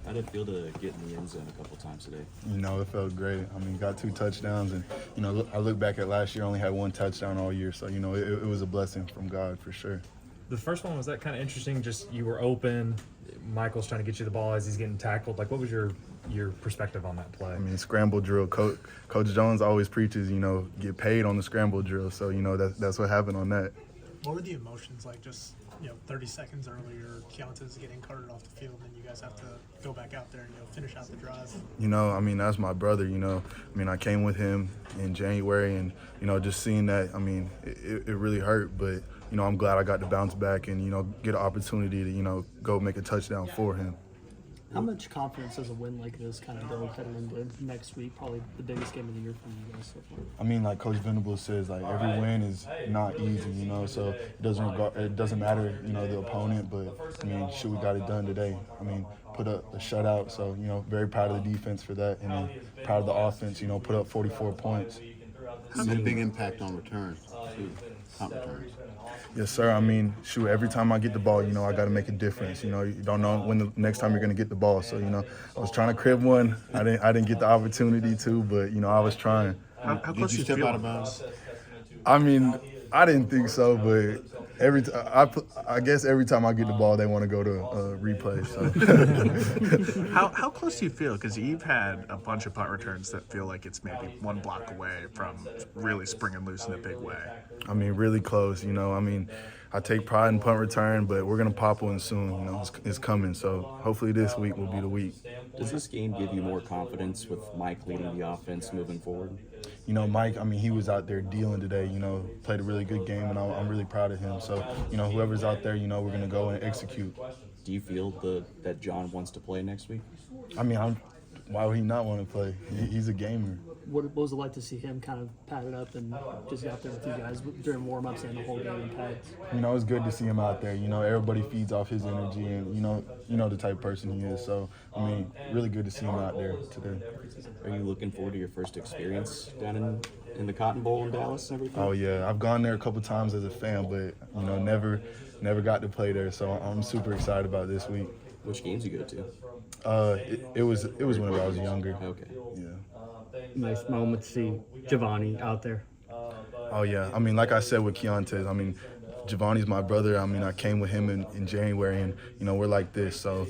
How did it feel to get in the end zone a couple times today? It felt great. Got 2 touchdowns, and, I look back at last year, only had 1 touchdown all year. So, it was a blessing from God for sure. The first one, was that kind of interesting? Just you were open, Michael's trying to get you the ball as he's getting tackled. Like, what was your perspective on that play? Scramble drill. Coach Jones always preaches, get paid on the scramble drill. So, that's what happened on that. What were the emotions like? Just 30 seconds earlier, Keontae's getting carted off the field, and you guys have to go back out there and finish out the drive. That's my brother. I came with him in January, and just seeing that, it really hurt. But I'm glad I got to bounce back and get an opportunity to go make a touchdown for him. How much confidence does a win like this kind of build heading into next week? Probably the biggest game of the year for you guys so far. Like Coach Venables says, like every win is not easy, so it doesn't matter, the opponent, but we got it done today. Put up a shutout, so very proud of the defense for that, and then proud of the offense, put up 44 points. It's a big impact on returns, too, punt returns. Yes, sir. Every time I get the ball, I got to make a difference. You don't know when the next time you're going to get the ball. So, I was trying to crib one. I didn't get the opportunity to, but, I was trying. How close did you step out of bounds? I didn't think so, but I guess every time I get the ball, they want to go to replay. So. How close do you feel? Because you've had a bunch of punt returns that feel like it's maybe 1 block away from really springing loose in a big way. Really close. I take pride in punt return, but we're gonna pop one soon. It's coming. So hopefully this week will be the week. Does this game give you more confidence with Mike leading the offense moving forward? Mike, he was out there dealing today, played a really good game, and I'm really proud of him. So, whoever's out there, we're going to go and execute. Do you feel that John wants to play next week? Why would he not want to play? He's a gamer. What was it like to see him kind of pad it up and just out there with you guys during warm-ups and the whole game in pads? It's good to see him out there. Everybody feeds off his energy, and, the type of person he is. So, really good to see him out there today. Are you looking forward to your first experience down in the Cotton Bowl in Dallas and everything? Oh, yeah. I've gone there a couple times as a fan, but, never got to play there. So I'm super excited about this week. Which games you go to? It was whenever I was younger. Okay. Yeah. Nice moment to see Giovanni out there. Oh, yeah. Like I said with Keontae, Giovanni's my brother. I came with him in January, and, we're like this. So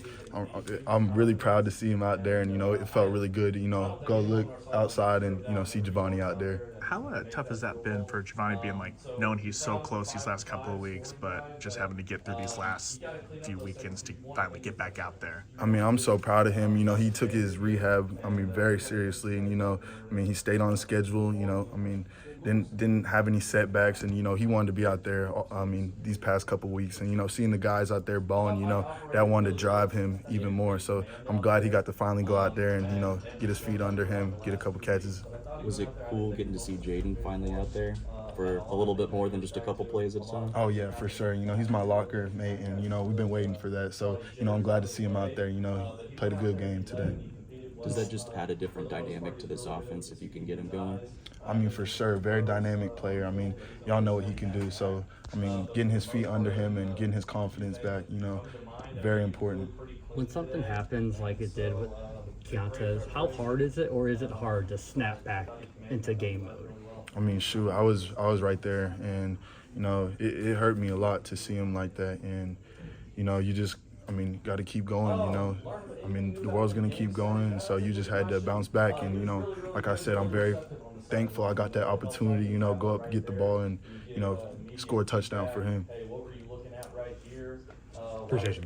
I'm really proud to see him out there, and, it felt really good to, go look outside and, see Giovanni out there. How tough has that been for Giovanni being knowing he's so close these last couple of weeks, but just having to get through these last few weekends to finally get back out there? I'm so proud of him. He took his rehab, very seriously, and, he stayed on schedule, didn't have any setbacks, and, he wanted to be out there, these past couple weeks, and, seeing the guys out there balling, that wanted to drive him even more. So I'm glad he got to finally go out there and, get his feet under him, get a couple catches. Was it cool getting to see Jaden finally out there for a little bit more than just a couple plays at a time? Oh, yeah, for sure. He's my locker mate, and, we've been waiting for that. So, I'm glad to see him out there. He played a good game today. Does that just add a different dynamic to this offense if you can get him going? For sure. Very dynamic player. Y'all know what he can do. So, getting his feet under him and getting his confidence back, very important. When something happens like it did with Keontae, how hard is it, or is it hard to snap back into game mode? I was right there, and, it hurt me a lot to see him like that. And, you just, got to keep going, the world's going to keep going, and so you just had to bounce back. And, like I said, I'm very thankful I got that opportunity, go up, get the ball, and, score a touchdown for him. Appreciate you.